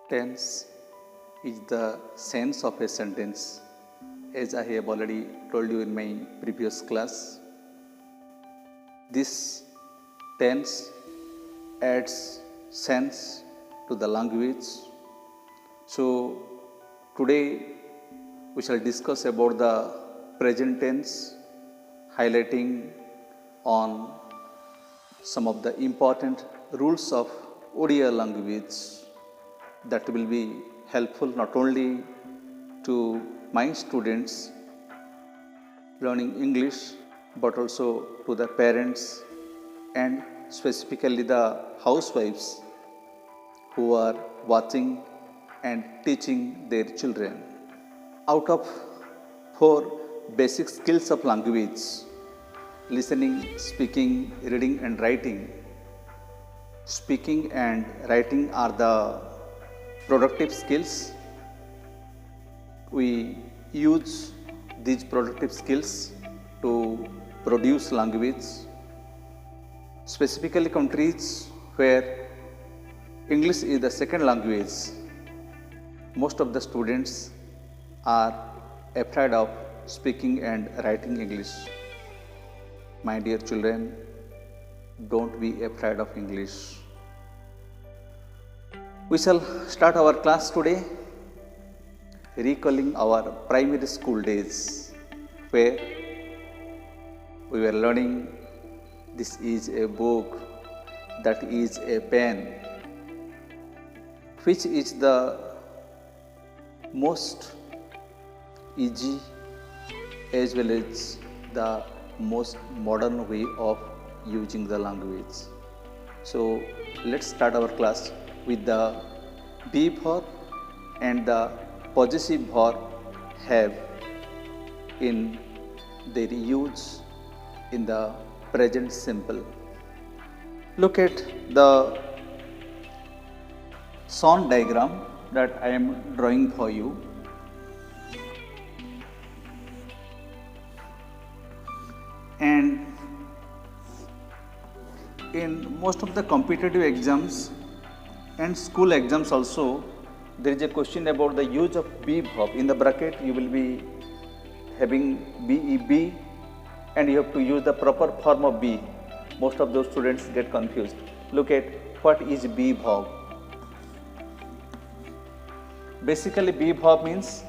Tense is the sense of a sentence, as I have already told you in my previous class. This tense adds sense to the language. So, today we shall discuss about the present tense, highlighting on some of the important rules of Odia language that will be helpful not only to my students learning English but also to the parents and specifically the housewives who are watching and teaching their children. Out of 4 basic skills of language, listening, speaking, reading, and writing, speaking and writing are the productive skills. We use these productive skills to produce language. Specifically, countries where English is the second language, most of the students are afraid of speaking and writing English. My dear children, don't be afraid of English. We shall start our class today recalling our primary school days where we were learning this is a book, that is a pen, which is the most easy as well as the most modern way of using the language. So let's start our class with the be verb and the possessive verb have in their use in the present simple. Look at the song diagram that I am drawing for you. And in most of the competitive exams and school exams also, there is a question about the use of be verb. In the bracket, you will be having be and you have to use the proper form of be. Most of those students get confused. Look at what is be verb. Basically, be verb means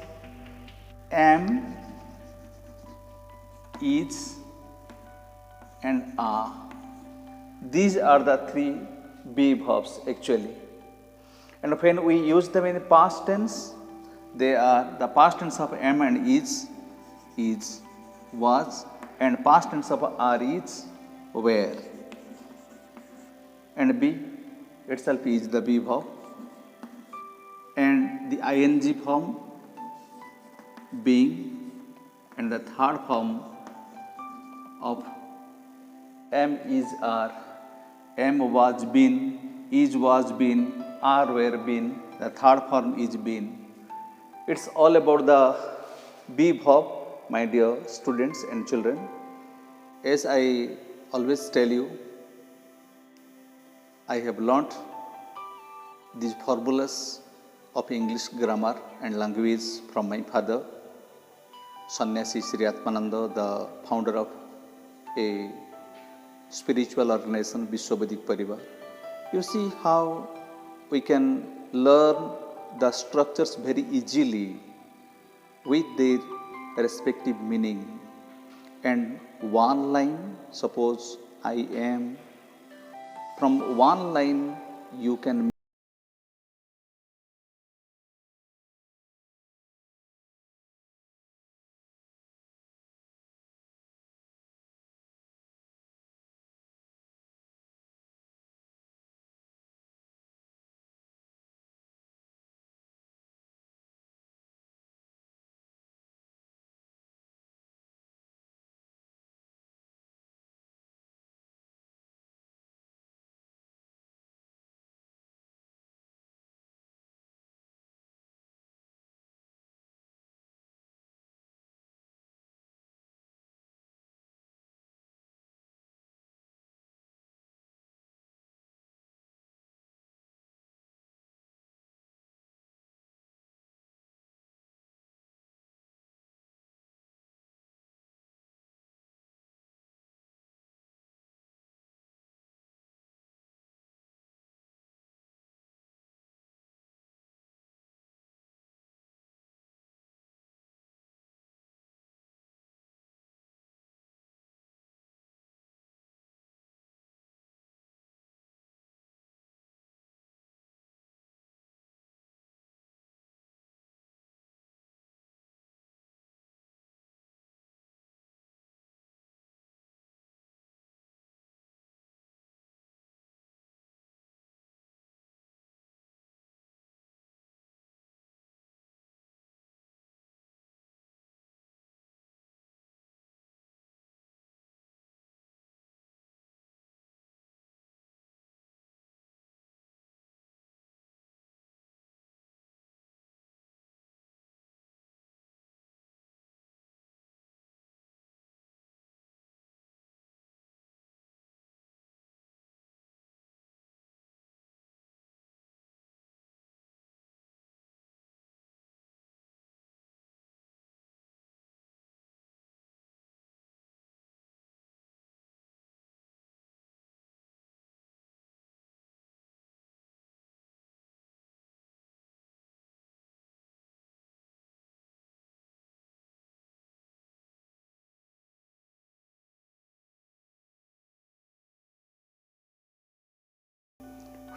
am, is, and are. These are the 3 be verbs actually. And when we use them in the past tense, they are the past tense of am and is, was, and past tense of are is, were. And be itself is the be verb. And the ing form being, and the third form of am is are, am was been, is was been, are were been, the third form is been. It's all about the be verb, my dear students and children. As I always tell you, I have learnt these formulas of English grammar and language from my father, Sannyasi Sri Atmananda, the founder of a spiritual organization, Vishwavadik Parivar. You see how we can learn the structures very easily with their respective meaning. And one line, suppose I am, from one line you can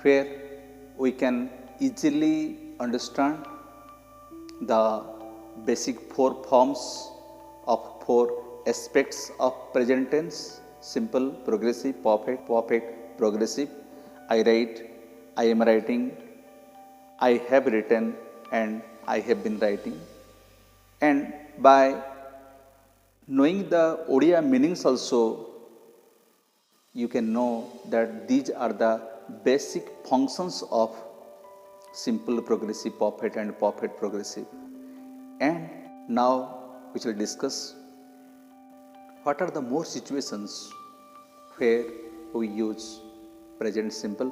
where we can easily understand the basic four forms of four aspects of present tense: simple, progressive, perfect, progressive. I write, I am writing, I have written, and I have been writing. And by knowing the Odia meanings also, you can know that these are the basic functions of simple, progressive, perfect, and perfect, progressive. And now we shall discuss what are the more situations where we use present simple,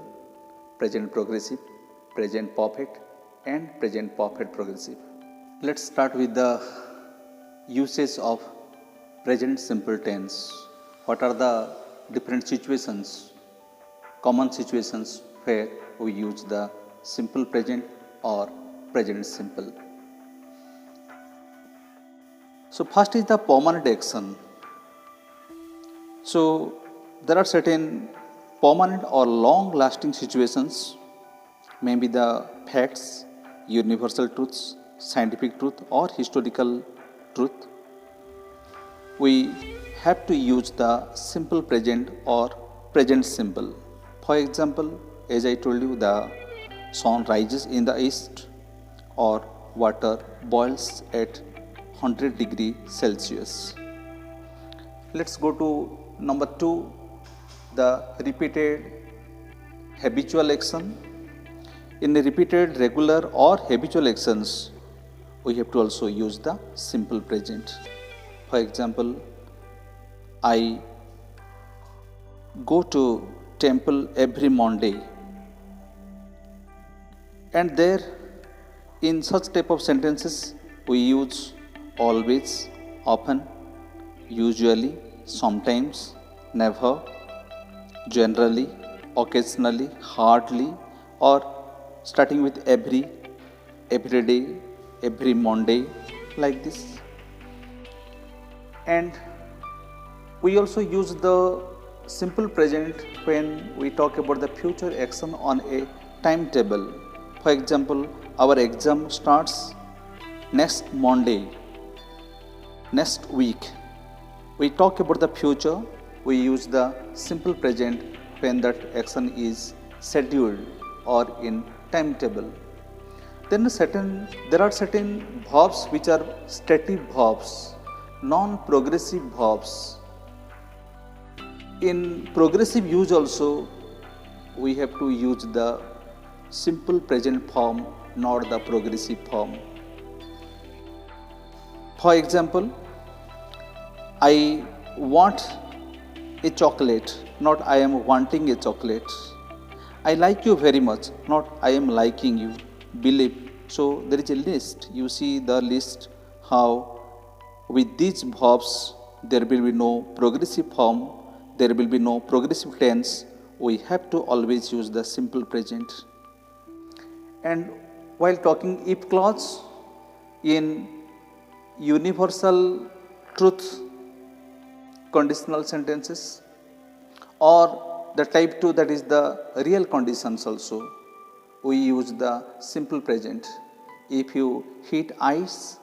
present progressive, present perfect, and present perfect progressive. Let's start with the usage of present simple tense. What are the different situations, common situations where we use the simple present or present simple? So first is the permanent action. So there are certain permanent or long lasting situations, maybe the facts, universal truths, scientific truth, or historical truth. We have to use the simple present or present simple. For example, as I told you, the sun rises in the east, or water boils at 100 degrees Celsius. Let's go to number 2, the repeated habitual action. In repeated, regular, or habitual actions, we have to also use the simple present. For example, I go to temple every Monday. And there, in such type of sentences, we use always, often, usually, sometimes, never, generally, occasionally, hardly, or starting with every day, every Monday, like this. And we also use the simple present when we talk about the future action on a timetable. For example, our exam starts next Monday, next week. We talk about the future, we use the simple present when that action is scheduled or in timetable. Then there are certain verbs which are stative verbs, non-progressive verbs. In progressive use also, we have to use the simple present form, not the progressive form. For example, I want a chocolate, not I am wanting a chocolate. I like you very much, not I am liking you. Believe. So there is a list. You see the list how with these verbs there will be no progressive form, there will be no progressive tense. We have to always use the simple present. And while talking if clause, in universal truth conditional sentences, or the type 2, that is the real conditions also, we use the simple present. If you heat ice,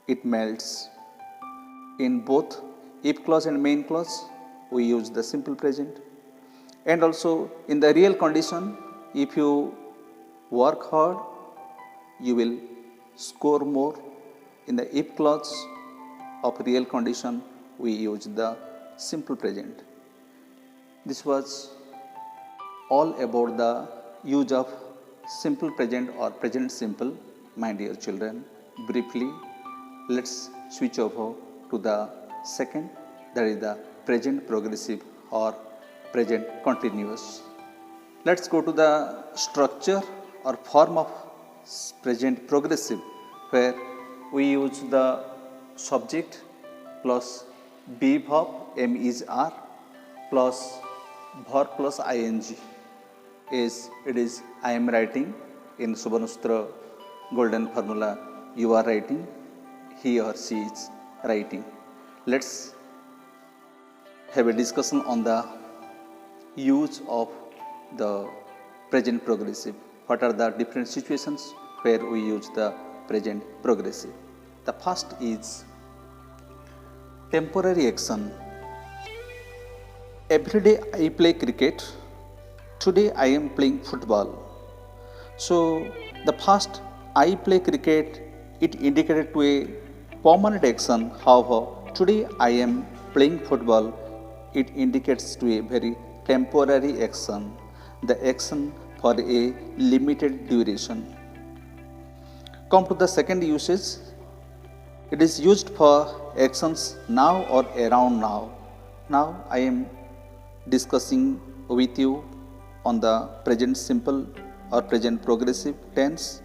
it melts. In both if clause and main clause, we use the simple present. And also in the real condition, if you work hard, you will score more. In the if clause of real condition, we use the simple present. This was all about the use of simple present or present simple, my dear children. Briefly, let's switch over to the second, that is the present progressive or present continuous. Let's go to the structure or form of present progressive, where we use the subject plus be verb, M is R, plus verb plus ing. Is it is I am writing. In Subhanustra golden formula, you are writing, he or she is writing. Let's have a discussion on the use of the present progressive. What are the different situations where we use the present progressive? The first is temporary action. Every day I play cricket. Today I am playing football. So the first I play cricket, it indicated to a permanent action. However, today I am playing football, it indicates to a very temporary action, the action for a limited duration. Come to the second usage. It is used for actions now or around now. Now I am discussing with you on the present simple or present progressive tense.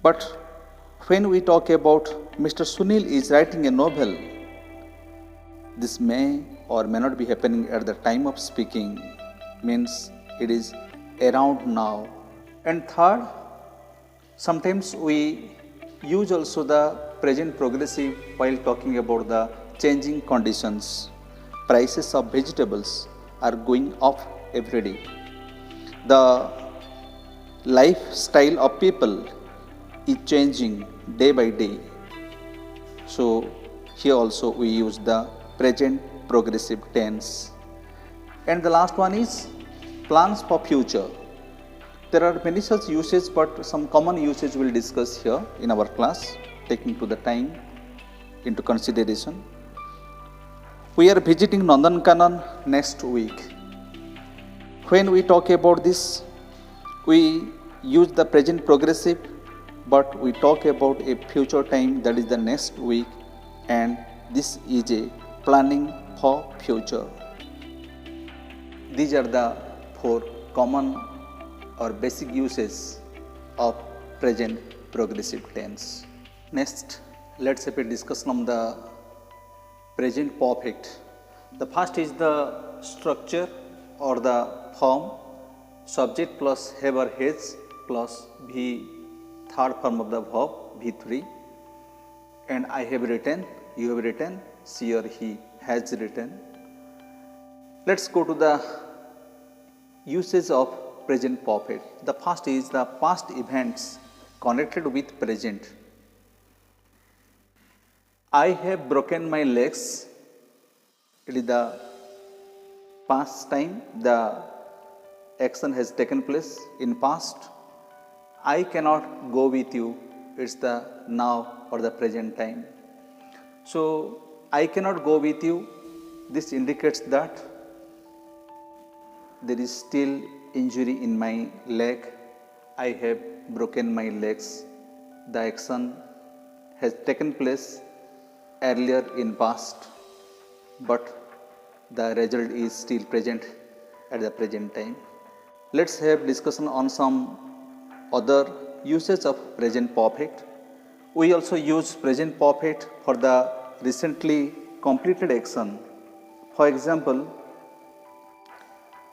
But when we talk about Mr. Sunil is writing a novel, this may or may not be happening at the time of speaking, means it is around now. And third, sometimes we use also the present progressive while talking about the changing conditions. Prices of vegetables are going up every day. The lifestyle of people is changing day by day. So here also we use the present progressive tense. And the last one is plans for future. There are many such uses, but some common usage we'll discuss here in our class, taking to the time into consideration. We are visiting Nandankanan next week. When we talk about this, we use the present progressive, but we talk about a future time, that is the next week, and this is a planning for future. These are the four common or basic uses of present progressive tense. Next, let's have a discussion on the present perfect. The first is the structure or the form, subject plus have or has plus V, third form of the verb V3, and I have written, you have written, she or he has written. Let's go to the uses of present perfect. The first is the past events connected with present. I have broken my legs. It is the past time, the action has taken place in past. I cannot go with you, it's the now or the present time. So I cannot go with you, this indicates that there is still injury in my leg. I have broken my legs. The action has taken place earlier in past, but the result is still present at the present time. Let's have discussion on some other uses of present perfect. We also use present perfect for the recently completed action. For example,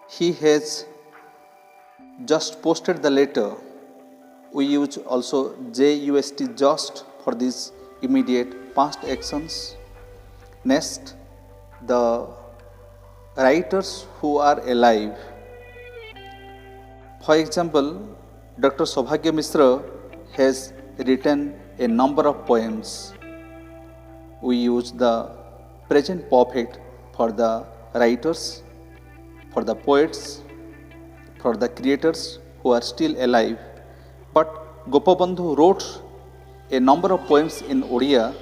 he has just posted the letter. We use also just, just for these immediate past actions. Next, the writers who are alive. For example, Dr. Saubhagya Misra has written a number of poems. We use the present perfect for the writers, for the poets, for the creators who are still alive. But Gopabandhu wrote a number of poems in Odia.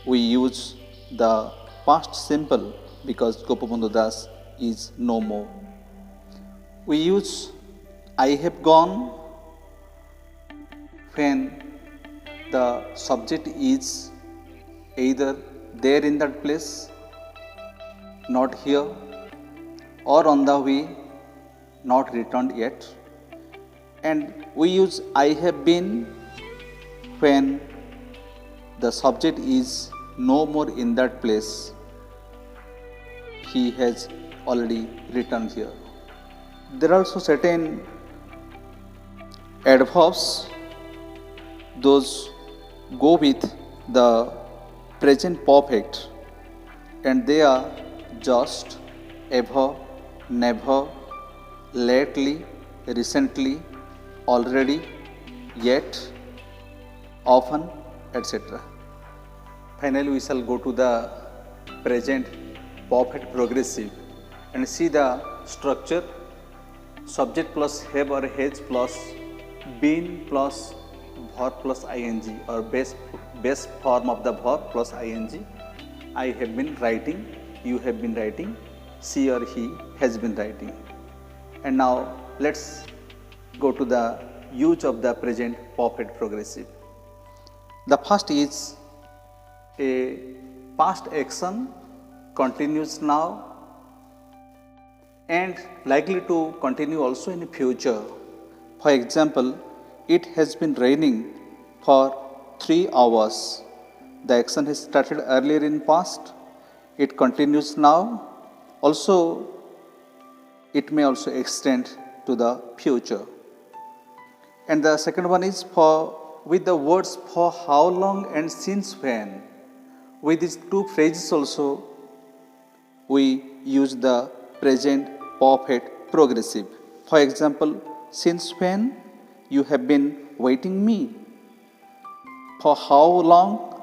We use the past simple because Gopabandhu Das is no more. We use I have gone when the subject is either there in that place, not here, or on the way, not returned yet. And we use I have been when the subject is no more in that place, he has already returned here. There are also certain adverbs, those go with the present perfect, and they are just, ever, never, lately, recently, already, yet, often, etc. Finally, we shall go to the present perfect progressive and see the structure: subject plus have or has plus been plus verb plus ing, or base form of the verb plus ing. I have been writing, you have been writing, she or he has been writing. And now let's go to the use of the present perfect progressive. The first is a past action, continues now and likely to continue also in the future. For example, it has been raining for 3 hours. The action has started earlier in past, it continues now. Also, it may also extend to the future. And the second one is with the words for how long and since when. With these two phrases also, we use the present perfect progressive. For example, since when you have been waiting me? For how long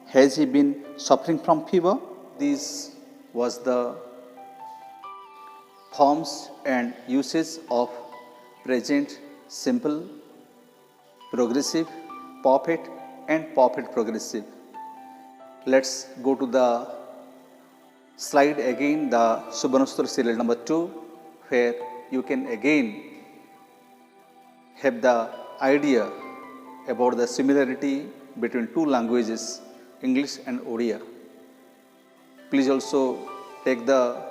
has he been suffering from fever? This was the forms and uses of present simple, progressive, perfect and perfect progressive. Let's go to the slide again, the Subbanasura serial number 2, where you can again have the idea about the similarity between two languages, English and Odia. Please also take the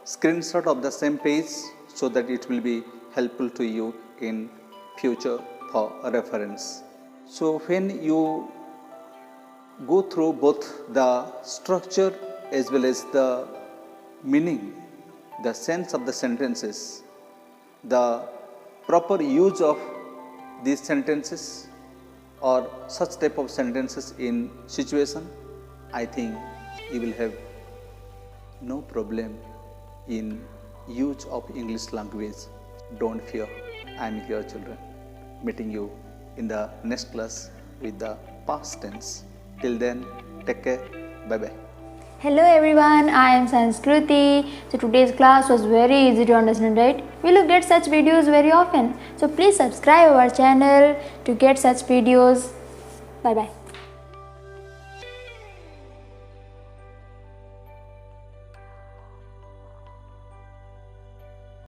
screenshot of the same page so that it will be helpful to you in future for reference. So when you go through both the structure as well as the meaning, the sense of the sentences, the proper use of these sentences or such type of sentences in situation, I think you will have no problem in use of English language. Don't fear, I am here children, meeting you in the next class with the past tense. Till then, take care, bye bye. Hello everyone, I am Sanskruti. So today's class was very easy to understand, right? We will get such videos very often. So please subscribe our channel to get such videos. Bye bye.